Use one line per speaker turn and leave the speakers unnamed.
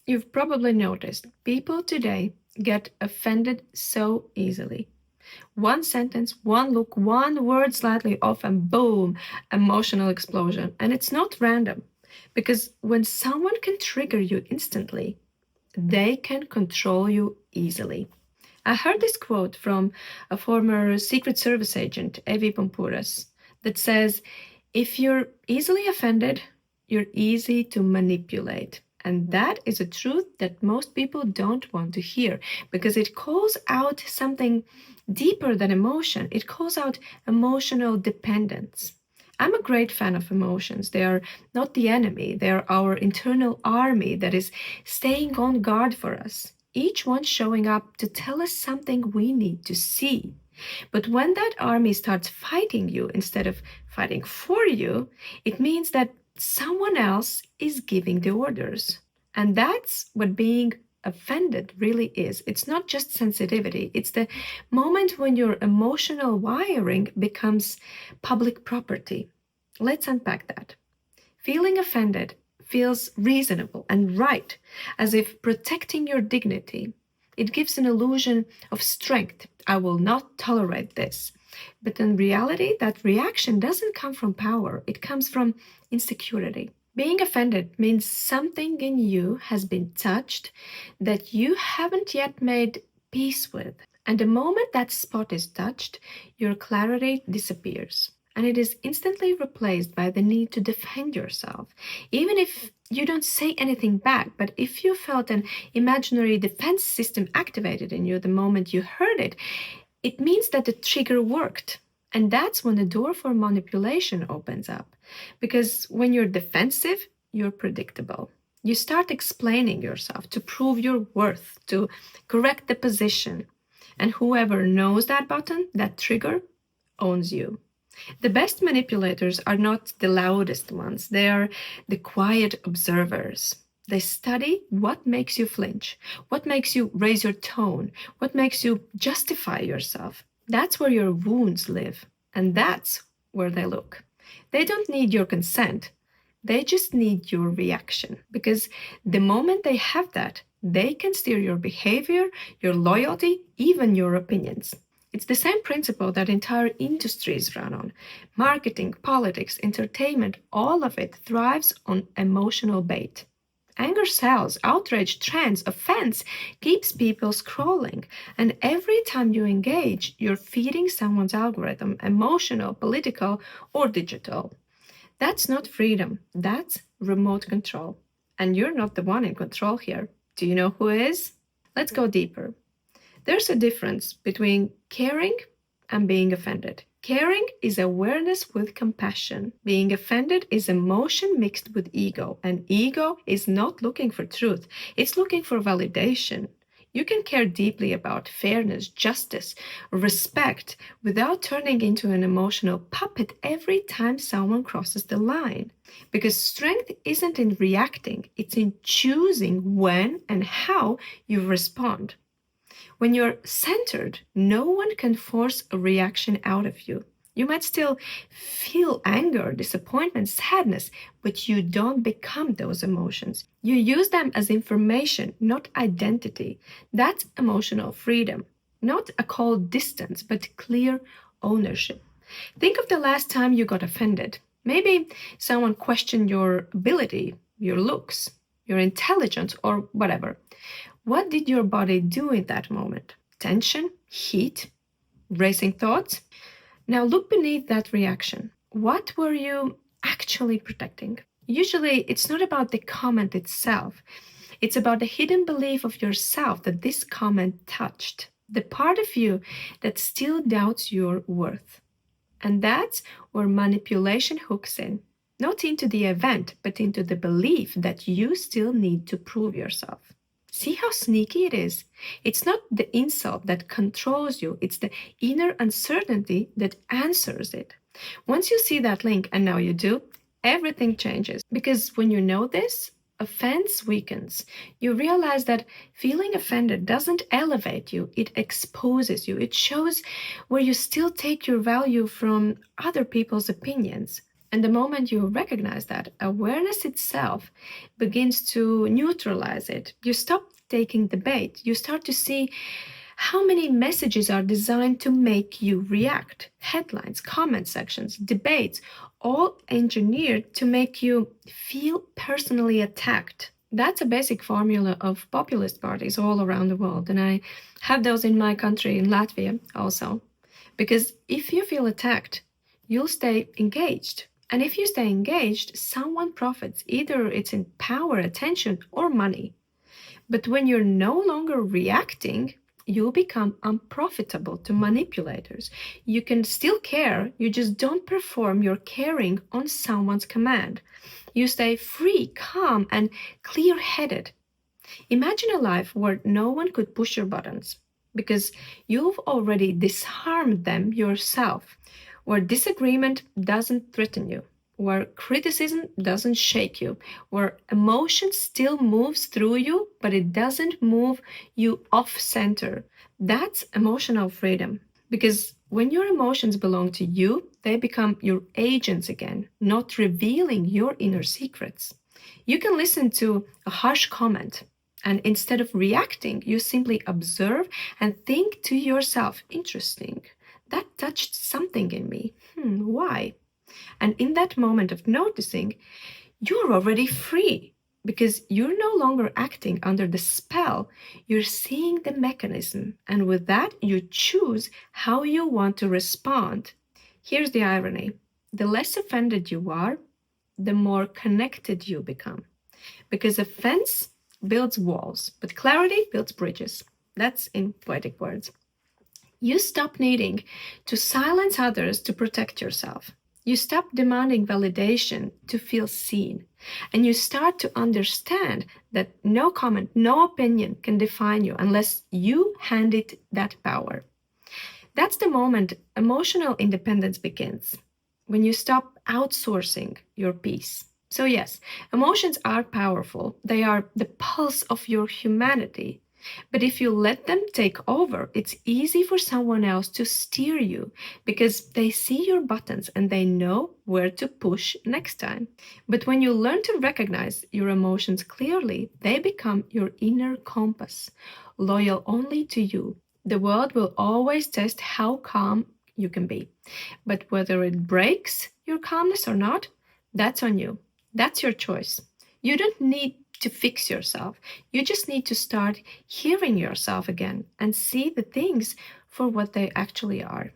You've probably noticed people today get offended so easily. One sentence, one look, one word slightly off, and boom, emotional explosion. And it's not random, because when someone can trigger you instantly, they can control you easily. I heard this quote from a former Secret Service agent, Evi Pompuras, that says, if you're easily offended, you're easy to manipulate. And that is a truth that most people don't want to hear, because it calls out something deeper than emotion. It calls out emotional dependence. I'm a great fan of emotions. They are not the enemy. They are our internal army that is staying on guard for us, each one showing up to tell us something we need to see. But when that army starts fighting you instead of fighting for you, it means that someone else is giving the orders. And that's what being offended really is. It's not just sensitivity. It's the moment when your emotional wiring becomes public property. Let's unpack that. Feeling offended feels reasonable and right, as if protecting your dignity. It gives an illusion of strength. I will not tolerate this. But in reality, that reaction doesn't come from power. It comes from insecurity. Being offended means something in you has been touched that you haven't yet made peace with. And the moment that spot is touched, your clarity disappears. And it is instantly replaced by the need to defend yourself. Even if you don't say anything back, but if you felt an imaginary defense system activated in you the moment you heard it, it means that the trigger worked. And that's when the door for manipulation opens up. Because when you're defensive, you're predictable. You start explaining yourself to prove your worth, to correct the position. And whoever knows that button, that trigger, owns you. The best manipulators are not the loudest ones. They are the quiet observers. They study what makes you flinch, what makes you raise your tone, what makes you justify yourself. That's where your wounds live, and that's where they look. They don't need your consent. They just need your reaction, because the moment they have that, they can steer your behavior, your loyalty, even your opinions. It's the same principle that entire industries run on. Marketing, politics, entertainment, all of it thrives on emotional bait. Anger sells, outrage trends, offense keeps people scrolling. And every time you engage, you're feeding someone's algorithm, emotional, political, or digital. That's not freedom, that's remote control. And you're not the one in control here. Do you know who is? Let's go deeper. There's a difference between caring and being offended. Caring is awareness with compassion. Being offended is emotion mixed with ego, and ego is not looking for truth. It's looking for validation. You can care deeply about fairness, justice, respect without turning into an emotional puppet every time someone crosses the line. Because strength isn't in reacting, it's in choosing when and how you respond. When you're centered, no one can force a reaction out of you. You might still feel anger, disappointment, sadness, but you don't become those emotions. You use them as information, not identity. That's emotional freedom, not a cold distance, but clear ownership. Think of the last time you got offended. Maybe someone questioned your ability, your looks, your intelligence, or whatever. What did your body do in that moment? Tension? Heat? Racing thoughts? Now look beneath that reaction. What were you actually protecting? Usually it's not about the comment itself. It's about the hidden belief of yourself that this comment touched. The part of you that still doubts your worth. And that's where manipulation hooks in. Not into the event, but into the belief that you still need to prove yourself. See how sneaky it is? It's not the insult that controls you, it's the inner uncertainty that answers it. Once you see that link, and now you do, everything changes. Because when you know this, offense weakens. You realize that feeling offended doesn't elevate you, it exposes you. It shows where you still take your value from other people's opinions. And the moment you recognize that, awareness itself begins to neutralize it. You stop taking the bait. You start to see how many messages are designed to make you react. Headlines, comment sections, debates, all engineered to make you feel personally attacked. That's a basic formula of populist parties all around the world. And I have those in my country, in Latvia also. Because if you feel attacked, you'll stay engaged. And if you stay engaged, someone profits. Either it's in power, attention, or money. But when you're no longer reacting, you'll become unprofitable to manipulators. You can still care, you just don't perform your caring on someone's command. You stay free, calm, and clear-headed. Imagine a life where no one could push your buttons because you've already disarmed them yourself, where disagreement doesn't threaten you, where criticism doesn't shake you, where emotion still moves through you, but it doesn't move you off center. That's emotional freedom. Because when your emotions belong to you, they become your agents again, not revealing your inner secrets. You can listen to a harsh comment, and instead of reacting, you simply observe and think to yourself, interesting, that touched something in me. Why? And in that moment of noticing, you're already free because you're no longer acting under the spell. You're seeing the mechanism. And with that, you choose how you want to respond. Here's the irony. The less offended you are, the more connected you become. Because offense builds walls, but clarity builds bridges. That's in poetic words. You stop needing to silence others to protect yourself. You stop demanding validation to feel seen. And you start to understand that no comment, no opinion can define you unless you hand it that power. That's the moment emotional independence begins, when you stop outsourcing your peace. So yes, emotions are powerful. They are the pulse of your humanity. But if you let them take over, it's easy for someone else to steer you because they see your buttons and they know where to push next time. But when you learn to recognize your emotions clearly, they become your inner compass, loyal only to you. The world will always test how calm you can be. But whether it breaks your calmness or not, that's on you. That's your choice. You don't need to fix yourself. You just need to start hearing yourself again and see the things for what they actually are.